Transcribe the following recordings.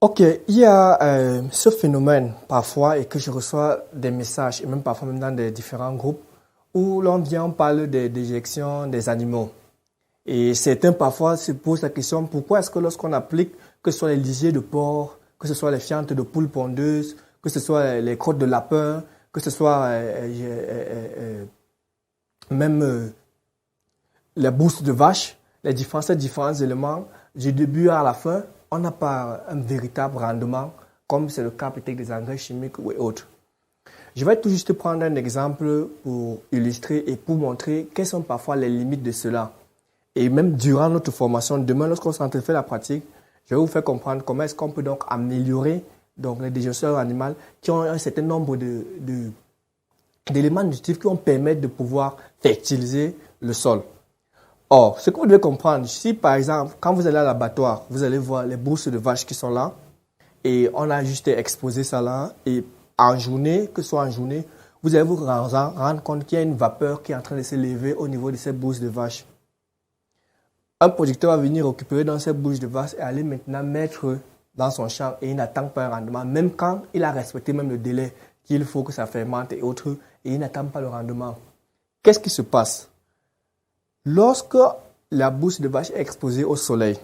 Ok, il y a ce phénomène parfois et que je reçois des messages et même parfois même dans des différents groupes où l'on vient, on parle des déjections des animaux. Et certains parfois se posent la question pourquoi est-ce que lorsqu'on applique, que ce soit les lisiers de porc, que ce soit les fientes de poules pondeuses, que ce soit les crottes de lapin, que ce soit même les bousses de vache, ces différents éléments, du début à la fin, on n'a pas un véritable rendement, comme c'est le cas peut-être des engrais chimiques ou autres. Je vais tout juste prendre un exemple pour illustrer et pour montrer quelles sont parfois les limites de cela. Et même durant notre formation, demain, lorsqu'on sera en train de faire la pratique, je vais vous faire comprendre comment est-ce qu'on peut donc améliorer donc, les digesteurs animaux qui ont un certain nombre d'éléments nutritifs qui vont permettre de pouvoir fertiliser le sol. Or, ce que vous devez comprendre, si par exemple, quand vous allez à l'abattoir, vous allez voir les bourses de vaches qui sont là, et on a juste exposé ça là, et en journée, que ce soit en journée, vous allez vous rendre compte qu'il y a une vapeur qui est en train de s'élever au niveau de ces bourses de vaches. Un producteur va venir récupérer dans ces bouches de vache et aller maintenant mettre dans son champ et il n'attend pas un rendement, même quand il a respecté même le délai qu'il faut que ça fermente et autres, et il n'attend pas le rendement. Qu'est-ce qui se passe? Lorsque la bouche de vache est exposée au soleil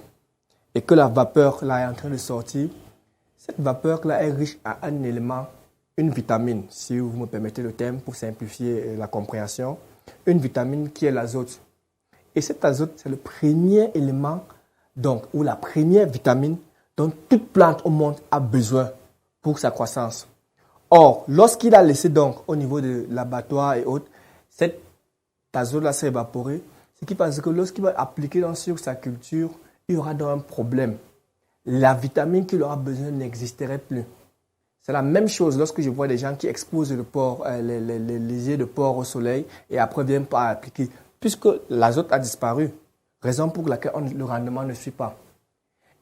et que la vapeur là est en train de sortir, cette vapeur là est riche à un élément, une vitamine, si vous me permettez le terme pour simplifier la compréhension, une vitamine qui est l'azote. Et cet azote, c'est le premier élément, donc, ou la première vitamine dont toute plante au monde a besoin pour sa croissance. Or, lorsqu'il a laissé donc au niveau de l'abattoir et autres, cet azote-là s'est évaporé, ce qui passe que lorsqu'il va appliquer sur sa culture, il y aura donc un problème. La vitamine qu'il aura besoin n'existerait plus. C'est la même chose lorsque je vois des gens qui exposent le porc, les lisiers de porc au soleil et après viennent pas appliquer. Puisque l'azote a disparu, raison pour laquelle le rendement ne suit pas.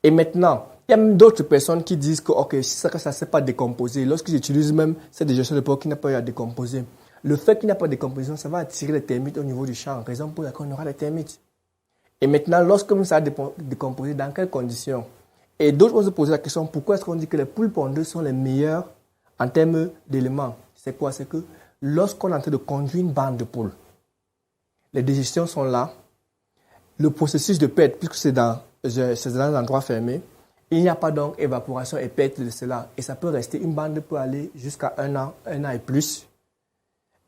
Et maintenant, il y a même d'autres personnes qui disent que ok, si ça ne s'est pas décomposé, lorsque j'utilise même cette digestion de porc qui n'a pas eu à décomposer, le fait qu'il n'y a pas de décomposition, ça va attirer les termites au niveau du champ, raison pour laquelle on aura les termites. Et maintenant, lorsque ça a décomposé, dans quelles conditions? Et d'autres vont se poser la question, pourquoi est-ce qu'on dit que les poules pondeuses sont les meilleures en termes d'éléments? C'est quoi? C'est que lorsqu'on est en train de conduire une bande de poules, les digestions sont là. Le processus de perte, puisque c'est dans un endroit fermé, il n'y a pas donc évaporation et perte de cela. Et ça peut rester, une bande peut aller jusqu'à un an et plus.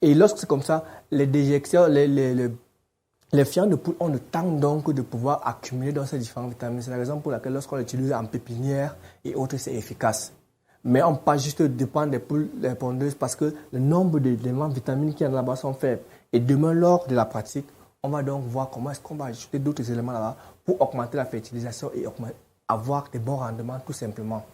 Et lorsque c'est comme ça, les déjections, les fientes de poule ont le temps donc de pouvoir accumuler dans ces différentes vitamines. C'est la raison pour laquelle lorsqu'on l'utilise en pépinière et autres, c'est efficace. Mais on ne peut pas juste dépendre des poules pondeuses parce que le nombre d'éléments vitamines qu'il y a là-bas sont faibles. Et demain, lors de la pratique, on va donc voir comment est-ce qu'on va ajouter d'autres éléments là-bas pour augmenter la fertilisation et avoir des bons rendements tout simplement.